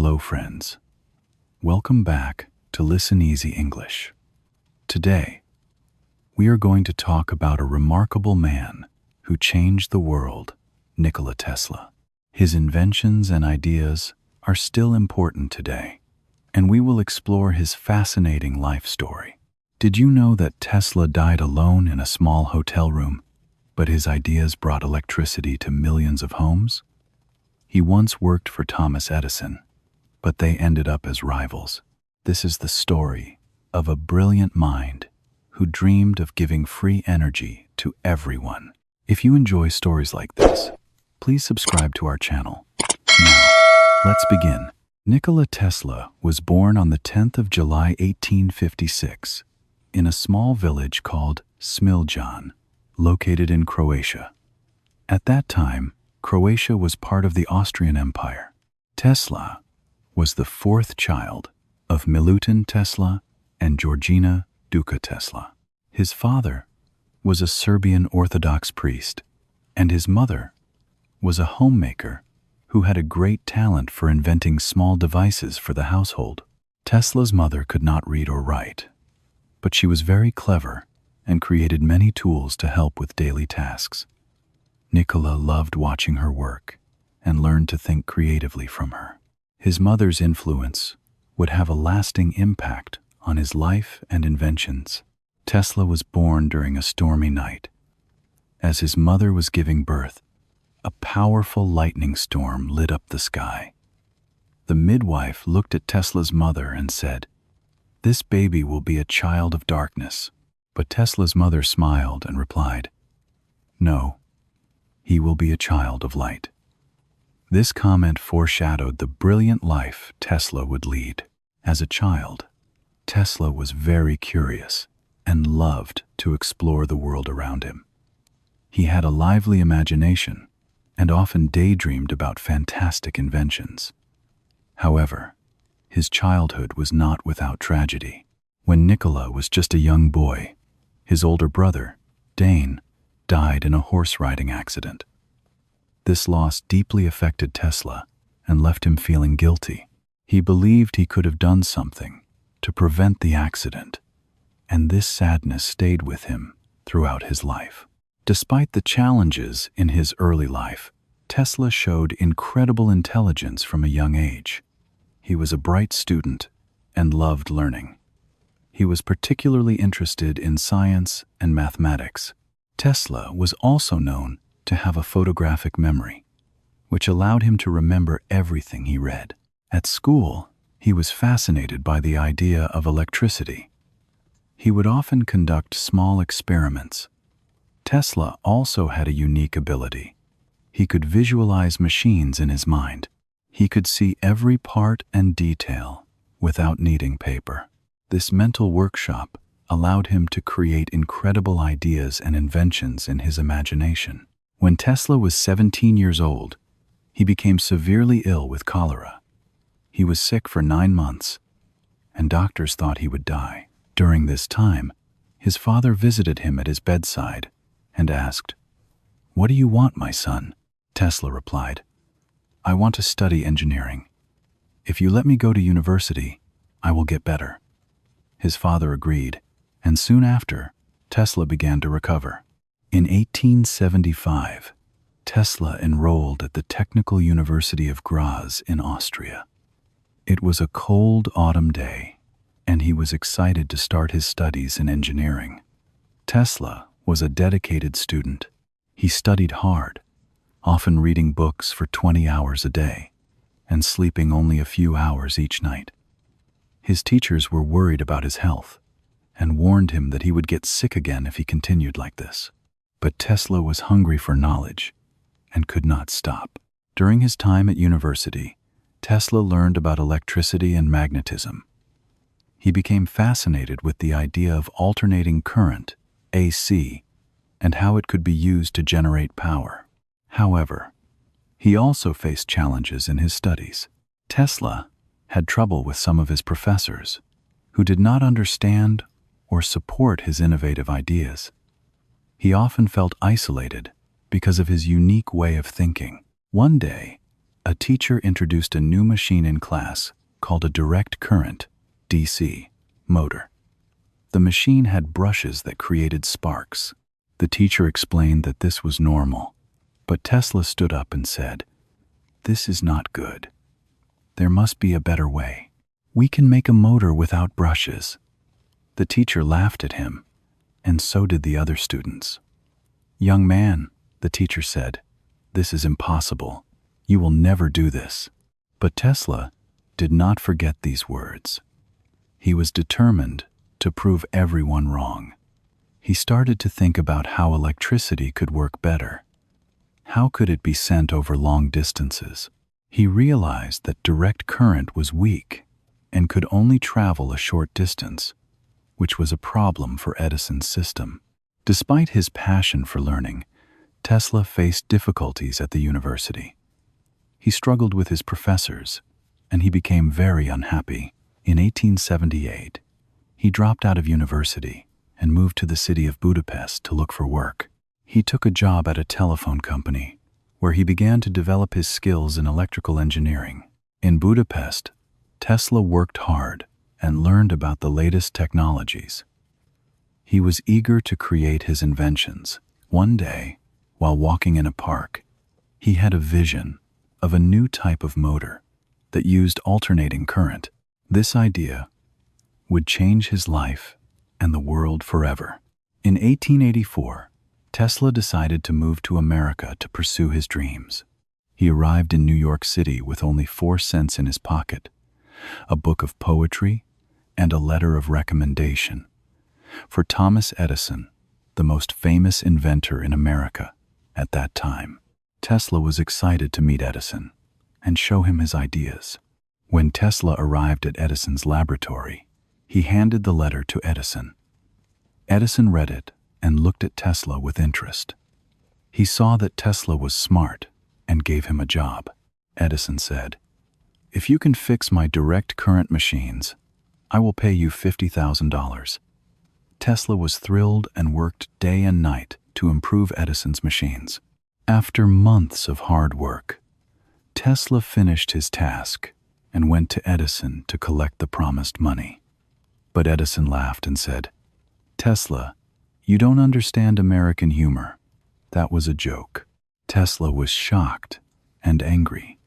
Hello friends. Welcome back to Listen Easy English. Today, we are going to talk about a remarkable man who changed the world, Nikola Tesla. His inventions and ideas are still important today, and we will explore his fascinating life story. Did you know that Tesla died alone in a small hotel room, but his ideas brought electricity to millions of homes? He once worked for Thomas Edison, but they ended up as rivals. This is the story of a brilliant mind who dreamed of giving free energy to everyone. If you enjoy stories like this, please subscribe to our channel. Now, let's begin. Nikola Tesla was born on the 10th of July 1856 in a small village called Smiljan, located in Croatia. At that time, Croatia was part of the Austrian Empire. Tesla was the fourth child of Milutin Tesla and Georgina Duka Tesla. His father was a Serbian Orthodox priest, and his mother was a homemaker who had a great talent for inventing small devices for the household. Tesla's mother could not read or write, but she was very clever and created many tools to help with daily tasks. Nikola loved watching her work and learned to think creatively from her. His mother's influence would have a lasting impact on his life and inventions. Tesla was born during a stormy night. As his mother was giving birth, a powerful lightning storm lit up the sky. The midwife looked at Tesla's mother and said, "This baby will be a child of darkness." But Tesla's mother smiled and replied, "No, he will be a child of light." This comment foreshadowed the brilliant life Tesla would lead. As a child, Tesla was very curious and loved to explore the world around him. He had a lively imagination and often daydreamed about fantastic inventions. However, his childhood was not without tragedy. When Nikola was just a young boy, his older brother, Dane, died in a horse riding accident. This loss deeply affected Tesla and left him feeling guilty. He believed he could have done something to prevent the accident, and this sadness stayed with him throughout his life. Despite the challenges in his early life, Tesla showed incredible intelligence from a young age. He was a bright student and loved learning. He was particularly interested in science and mathematics. Tesla was also known to have a photographic memory, which allowed him to remember everything he read. At school, he was fascinated by the idea of electricity. He would often conduct small experiments. Tesla also had a unique ability. He could visualize machines in his mind. He could see every part and detail without needing paper. This mental workshop allowed him to create incredible ideas and inventions in his imagination. When Tesla was 17 years old, he became severely ill with cholera. He was sick for 9 months, and doctors thought he would die. During this time, his father visited him at his bedside and asked, "What do you want, my son?" Tesla replied, "I want to study engineering. If you let me go to university, I will get better." His father agreed, and soon after, Tesla began to recover. In 1875, Tesla enrolled at the Technical University of Graz in Austria. It was a cold autumn day, and he was excited to start his studies in engineering. Tesla was a dedicated student. He studied hard, often reading books for 20 hours a day, and sleeping only a few hours each night. His teachers were worried about his health and warned him that he would get sick again if he continued like this. But Tesla was hungry for knowledge and could not stop. During his time at university, Tesla learned about electricity and magnetism. He became fascinated with the idea of alternating current, AC, and how it could be used to generate power. However, he also faced challenges in his studies. Tesla had trouble with some of his professors, who did not understand or support his innovative ideas. He often felt isolated because of his unique way of thinking. One day, a teacher introduced a new machine in class called a direct current, DC, motor. The machine had brushes that created sparks. The teacher explained that this was normal, but Tesla stood up and said, "This is not good. There must be a better way. We can make a motor without brushes." The teacher laughed at him, and so did the other students. "Young man," the teacher said, "this is impossible. You will never do this." But Tesla did not forget these words. He was determined to prove everyone wrong. He started to think about how electricity could work better. How could it be sent over long distances? He realized that direct current was weak and could only travel a short distance, which was a problem for Edison's system. Despite his passion for learning, Tesla faced difficulties at the university. He struggled with his professors, and he became very unhappy. In 1878, he dropped out of university and moved to the city of Budapest to look for work. He took a job at a telephone company, where he began to develop his skills in electrical engineering. In Budapest, Tesla worked hard and learned about the latest technologies. He was eager to create his inventions. One day, while walking in a park, he had a vision of a new type of motor that used alternating current. This idea would change his life and the world forever. In 1884, Tesla decided to move to America to pursue his dreams. He arrived in New York City with only 4 cents in his pocket, a book of poetry, and a letter of recommendation. For Thomas Edison, the most famous inventor in America at that time, Tesla was excited to meet Edison and show him his ideas. When Tesla arrived at Edison's laboratory, he handed the letter to Edison. Edison read it and looked at Tesla with interest. He saw that Tesla was smart and gave him a job. Edison said, "If you can fix my direct current machines, I will pay you $50,000. Tesla was thrilled and worked day and night to improve Edison's machines. After months of hard work, Tesla finished his task and went to Edison to collect the promised money. But Edison laughed and said, "Tesla, you don't understand American humor. That was a joke." Tesla was shocked and angry.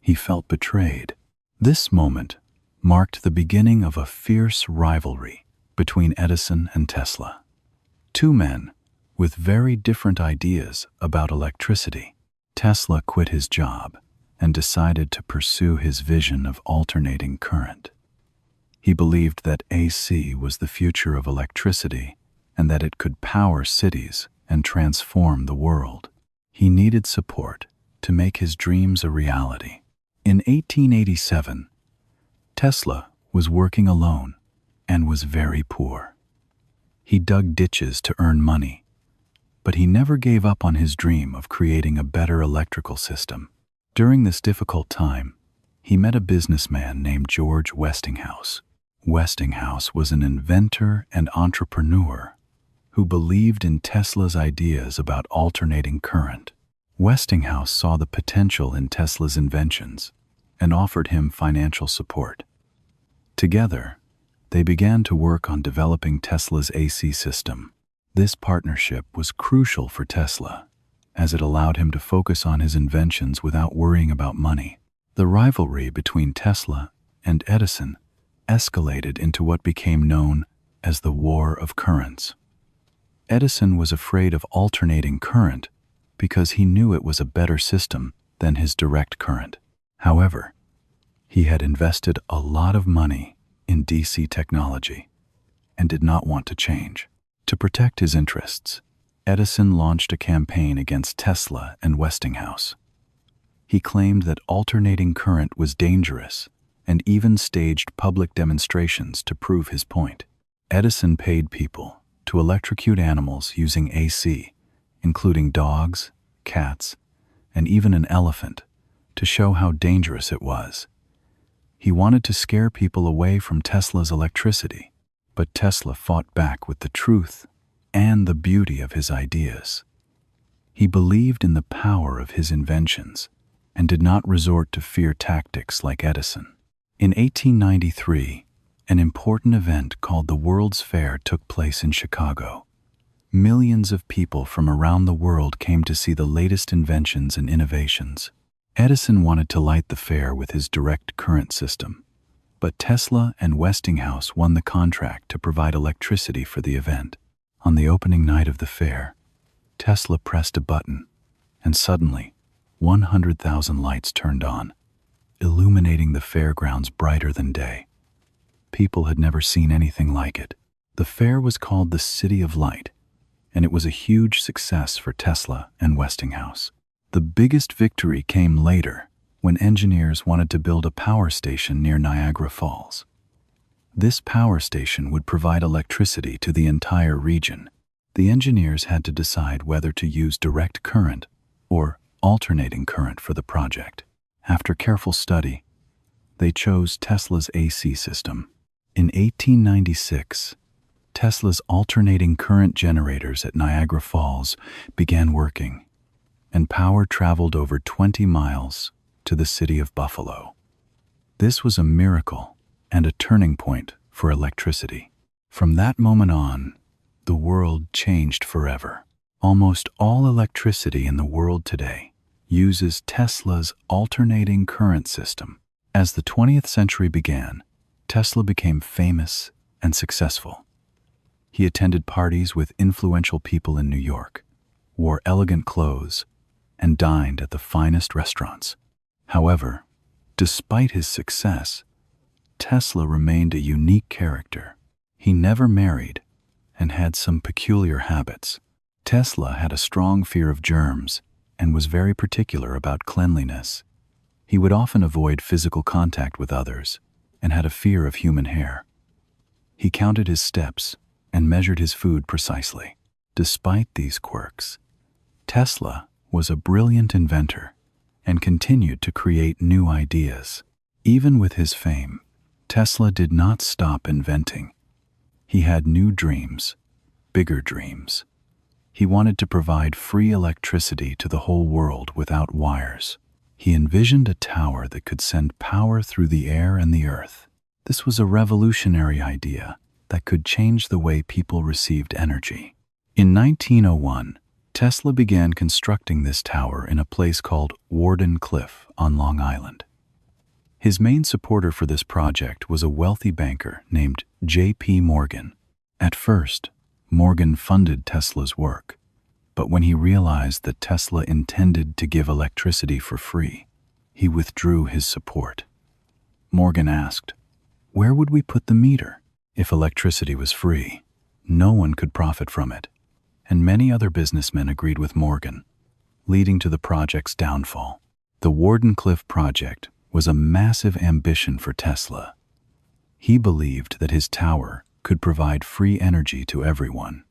He felt betrayed. This moment marked the beginning of a fierce rivalry between Edison and Tesla. Two men with very different ideas about electricity. Tesla quit his job and decided to pursue his vision of alternating current. He believed that AC was the future of electricity and that it could power cities and transform the world. He needed support to make his dreams a reality. In 1887, Tesla was working alone and was very poor. He dug ditches to earn money, but he never gave up on his dream of creating a better electrical system. During this difficult time, he met a businessman named George Westinghouse. Westinghouse was an inventor and entrepreneur who believed in Tesla's ideas about alternating current. Westinghouse saw the potential in Tesla's inventions and offered him financial support. Together, they began to work on developing Tesla's AC system. This partnership was crucial for Tesla, as it allowed him to focus on his inventions without worrying about money. The rivalry between Tesla and Edison escalated into what became known as the War of Currents. Edison was afraid of alternating current because he knew it was a better system than his direct current. However, he had invested a lot of money in DC technology and did not want to change. To protect his interests, Edison launched a campaign against Tesla and Westinghouse. He claimed that alternating current was dangerous and even staged public demonstrations to prove his point. Edison paid people to electrocute animals using AC, including dogs, cats, and even an elephant, to show how dangerous it was. He wanted to scare people away from Tesla's electricity, but Tesla fought back with the truth and the beauty of his ideas. He believed in the power of his inventions and did not resort to fear tactics like Edison. In 1893, an important event called the World's Fair took place in Chicago. Millions of people from around the world came to see the latest inventions and innovations. Edison wanted to light the fair with his direct current system, but Tesla and Westinghouse won the contract to provide electricity for the event. On the opening night of the fair, Tesla pressed a button, and suddenly, 100,000 lights turned on, illuminating the fairgrounds brighter than day. People had never seen anything like it. The fair was called the City of Light, and it was a huge success for Tesla and Westinghouse. The biggest victory came later, when engineers wanted to build a power station near Niagara Falls. This power station would provide electricity to the entire region. The engineers had to decide whether to use direct current or alternating current for the project. After careful study, they chose Tesla's AC system. In 1896, Tesla's alternating current generators at Niagara Falls began working, and power traveled over 20 miles to the city of Buffalo. This was a miracle and a turning point for electricity. From that moment on, the world changed forever. Almost all electricity in the world today uses Tesla's alternating current system. As the 20th century began, Tesla became famous and successful. He attended parties with influential people in New York, wore elegant clothes, and dined at the finest restaurants. However, despite his success, Tesla remained a unique character. He never married and had some peculiar habits. Tesla had a strong fear of germs and was very particular about cleanliness. He would often avoid physical contact with others and had a fear of human hair. He counted his steps and measured his food precisely. Despite these quirks, Tesla was a brilliant inventor and continued to create new ideas. Even with his fame, Tesla did not stop inventing. He had new dreams, bigger dreams. He wanted to provide free electricity to the whole world without wires. He envisioned a tower that could send power through the air and the earth. This was a revolutionary idea that could change the way people received energy. In 1901, Tesla began constructing this tower in a place called Warden Cliff on Long Island. His main supporter for this project was a wealthy banker named J.P. Morgan. At first, Morgan funded Tesla's work, but when he realized that Tesla intended to give electricity for free, he withdrew his support. Morgan asked, "Where would we put the meter? If electricity was free, no one could profit from it," and many other businessmen agreed with Morgan, leading to the project's downfall. The Wardenclyffe project was a massive ambition for Tesla. He believed that his tower could provide free energy to everyone.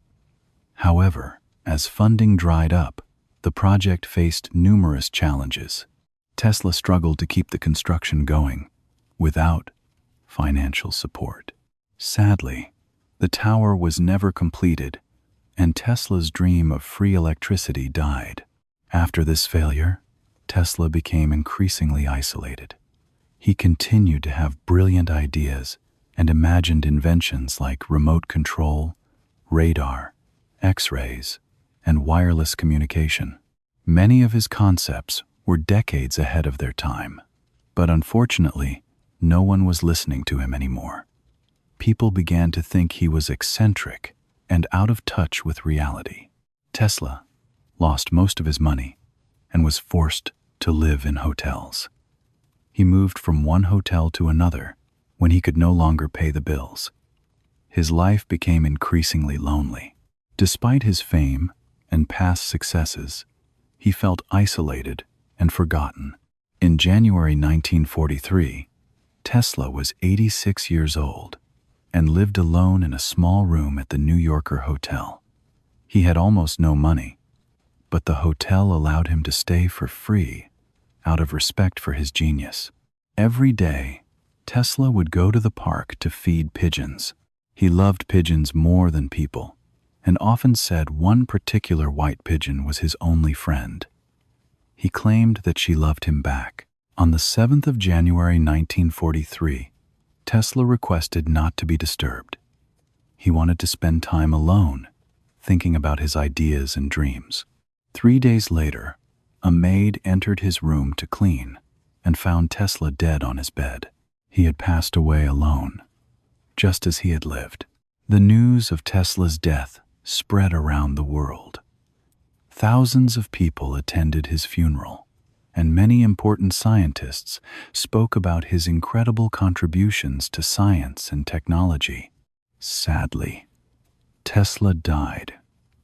However, as funding dried up, the project faced numerous challenges. Tesla struggled to keep the construction going without financial support. Sadly, the tower was never completed, and Tesla's dream of free electricity died. After this failure, Tesla became increasingly isolated. He continued to have brilliant ideas and imagined inventions like remote control, radar, X-rays, and wireless communication. Many of his concepts were decades ahead of their time, but unfortunately, no one was listening to him anymore. People began to think he was eccentric and out of touch with reality. Tesla lost most of his money and was forced to live in hotels. He moved from one hotel to another when he could no longer pay the bills. His life became increasingly lonely. Despite his fame and past successes, he felt isolated and forgotten. In January 1943, Tesla was 86 years old and lived alone in a small room at the New Yorker Hotel. He had almost no money, but the hotel allowed him to stay for free out of respect for his genius. Every day, Tesla would go to the park to feed pigeons. He loved pigeons more than people, and often said one particular white pigeon was his only friend. He claimed that she loved him back. On the 7th of January 1943, Tesla requested not to be disturbed. He wanted to spend time alone, thinking about his ideas and dreams. 3 days later, a maid entered his room to clean and found Tesla dead on his bed. He had passed away alone, just as he had lived. The news of Tesla's death spread around the world. Thousands of people attended his funeral, and many important scientists spoke about his incredible contributions to science and technology. Sadly, Tesla died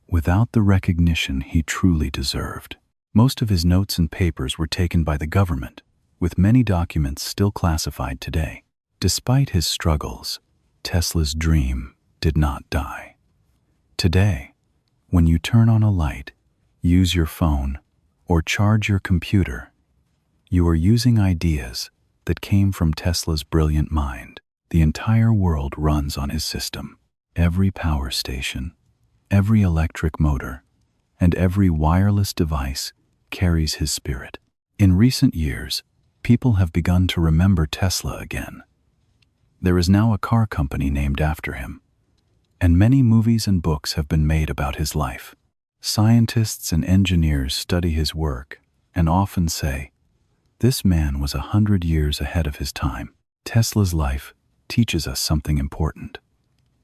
without the recognition he truly deserved. Most of his notes and papers were taken by the government, with many documents still classified today. Despite his struggles, Tesla's dream did not die. Today, when you turn on a light, use your phone, or charge your computer, you are using ideas that came from Tesla's brilliant mind. The entire world runs on his system. Every power station, every electric motor, and every wireless device carries his spirit. In recent years, people have begun to remember Tesla again. There is now a car company named after him, and many movies and books have been made about his life. Scientists and engineers study his work and often say, "This man was 100 years ahead of his time." Tesla's life teaches us something important.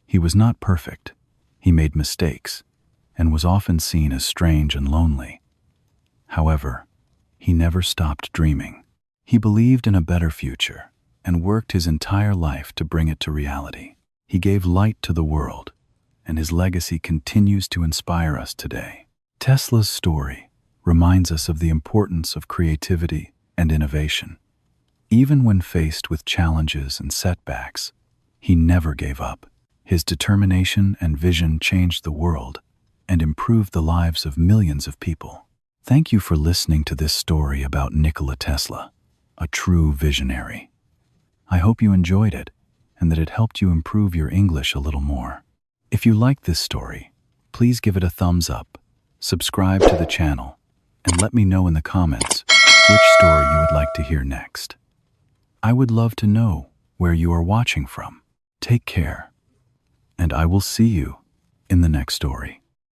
He was not perfect. He made mistakes and was often seen as strange and lonely. However, he never stopped dreaming. He believed in a better future and worked his entire life to bring it to reality. He gave light to the world, and his legacy continues to inspire us today. Tesla's story reminds us of the importance of creativity and innovation. Even when faced with challenges and setbacks, he never gave up. His determination and vision changed the world and improved the lives of millions of people. Thank you for listening to this story about Nikola Tesla, a true visionary. I hope you enjoyed it and that it helped you improve your English a little more. If you liked this story, please give it a thumbs up, subscribe to the channel, and let me know in the comments which story you would like to hear next. I would love to know where you are watching from. Take care, and I will see you in the next story.